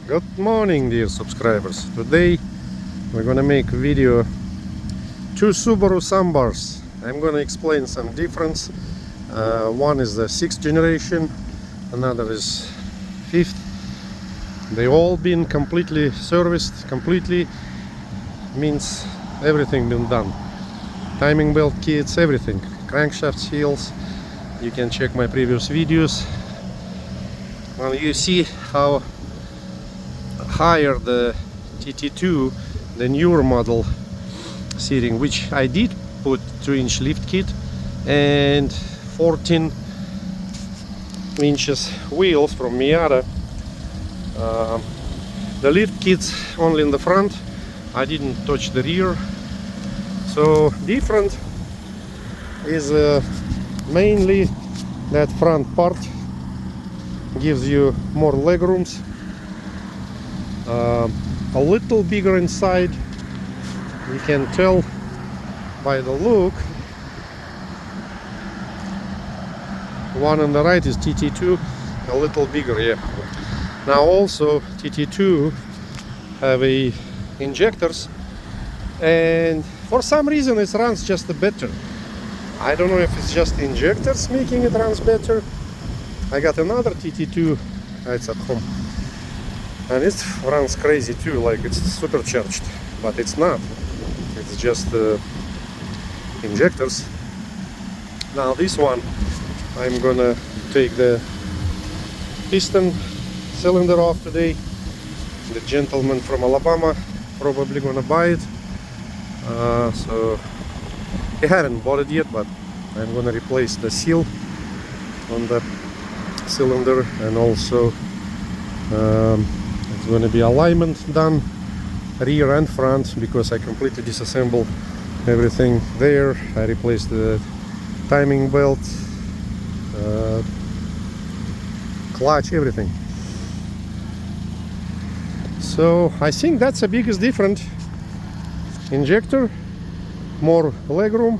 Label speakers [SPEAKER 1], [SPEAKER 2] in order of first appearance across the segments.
[SPEAKER 1] Good morning, dear subscribers. Today we're gonna make a video two Subaru SAMBARs. I'm gonna explain some difference. One is the 6th generation, another is 5th. They all been completely serviced, completely means everything been done. Timing belt kits, everything. Crankshaft seals. You can check my previous videos. Well, you see how higher the TT2, the newer model seating, which I did put 2-inch lift kit and 14 inches wheels from Miata. The lift kits only in the front. I didn't touch the rear. So different is mainly that front part gives you more leg rooms. A little bigger inside, you can tell by the look. One on the right is TT2, a little bigger, yeah. Now also TT2 have a injectors, and for some reason it runs just better. I don't know if it's just the injectors making it runs better. I got another TT2, it's at home, and it runs crazy too, like it's supercharged, but it's not. It's just injectors. Now this one, I'm gonna take the piston cylinder off today. The gentleman from Alabama probably gonna buy it. So he hadn't bought it yet, but I'm gonna replace the seal on the cylinder, and also it's going to be alignment done, rear and front, because I completely disassembled everything there. I replaced the timing belt, clutch, everything. So I think that's the biggest difference. Injector, more legroom,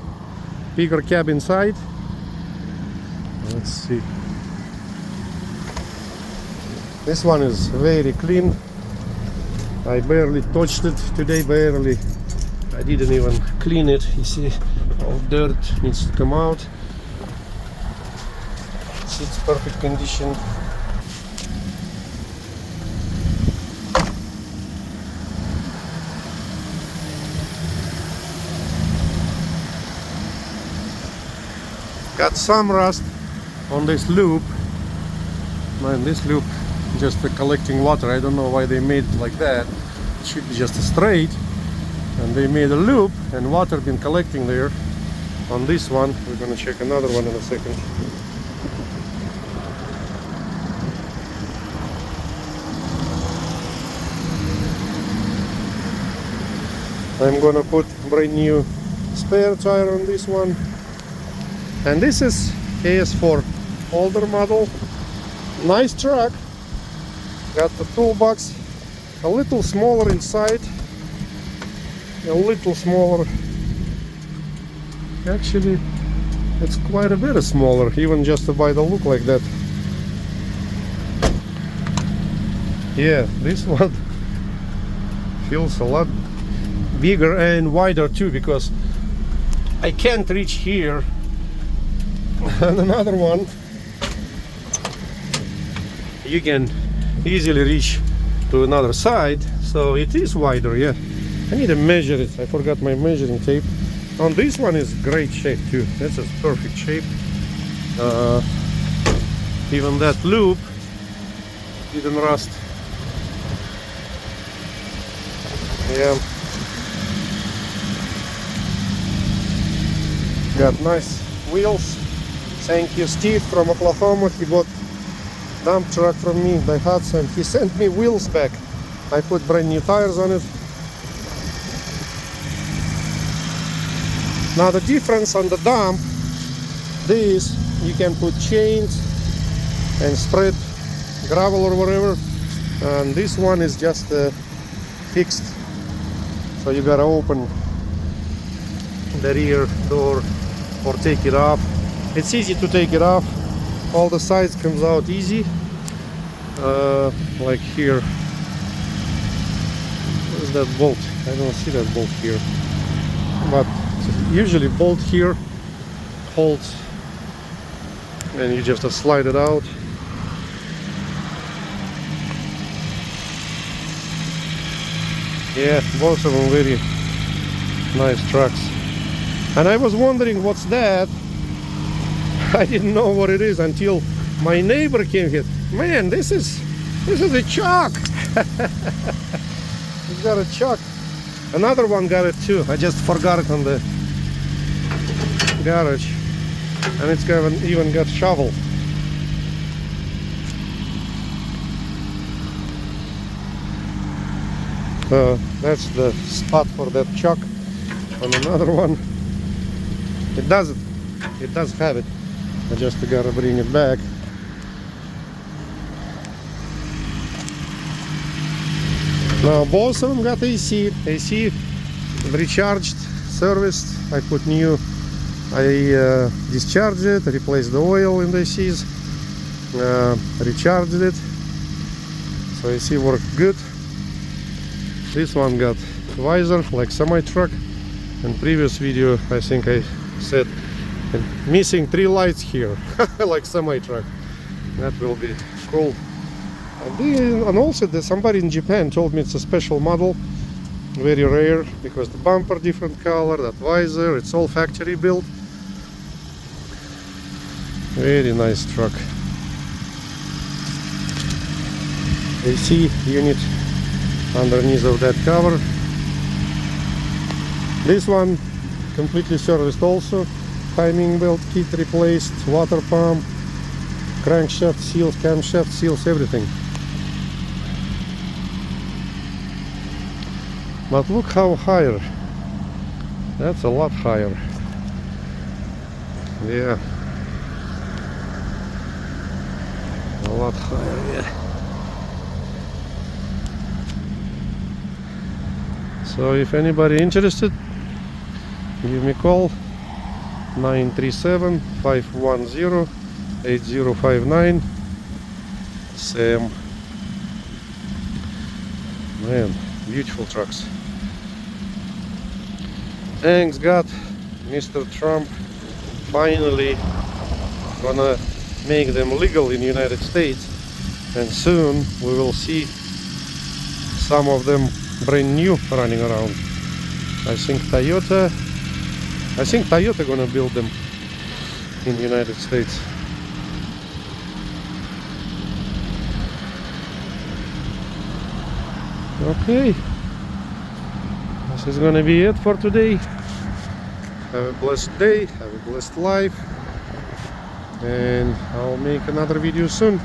[SPEAKER 1] bigger cab inside. Let's see. This one is very clean. I barely touched it today, barely. I didn't even clean it. You see, all dirt needs to come out. It's perfect condition. Got some rust on this loop. Man, this loop just collecting water. I don't know why they made it like that. It should be just a straight, and they made a loop and water been collecting there. On this one, we're gonna check another one in a second. I'm gonna put brand new spare tire on this one, and this is AS4 older model. Nice truck. Got the toolbox, a little smaller inside, a little smaller. Actually, it's quite a bit smaller, even just by the look like that. Yeah, this one feels a lot bigger and wider too, because I can't reach here. And another one, you can easily reach to another side, so it is wider. Yeah, I need to measure it. I forgot my measuring tape. On this one is great shape too. That's a perfect shape. Even that loop didn't rust. Yeah, got nice wheels. Thank you, Steve from Oklahoma. He bought dump truck from me by Hudson. He sent me wheels back. I put brand new tires on it. Now the difference on the dump, this you can put chains and spread gravel or whatever, and this one is just fixed, so you gotta open the rear door or take it off. It's easy to take it off. All the sides comes out easy, like here that bolt. I don't see that bolt here. But usually bolt here holds, and you just slide it out. Yeah, both of them very nice trucks. And I was wondering what's that. I didn't know what it is until my neighbor came here. Man, this is a chuck. He's got a chuck. Another one got it too. I just forgot it on the garage. And it's even got shovel. That's the spot for that chuck. On another one, it does have it. I just gotta bring it back. Now both of them got AC recharged, serviced. I put new, I discharged it, replaced the oil in the ACs, recharged it, so AC worked good. This one got visor like semi-truck. In previous video I think I said missing 3 lights here like semi-truck. That will be cool. And also somebody in Japan told me it's a special model, very rare, because the bumper different color, that visor, it's all factory built. Very nice truck. AC unit underneath of that cover. This one completely serviced also. Timing belt kit replaced, water pump, crankshaft seals, camshaft seals, everything. But look how higher. That's a lot higher. Yeah. A lot higher, yeah. So if anybody interested, give me a call. 937-510-8059. Sam. Man, beautiful trucks. Thanks God, Mr. Trump finally gonna make them legal in the United States, and soon we will see some of them brand new running around. I think Toyota gonna build them in the United States. Okay, this is gonna be it for today. Have a blessed day, have a blessed life, and I'll make another video soon.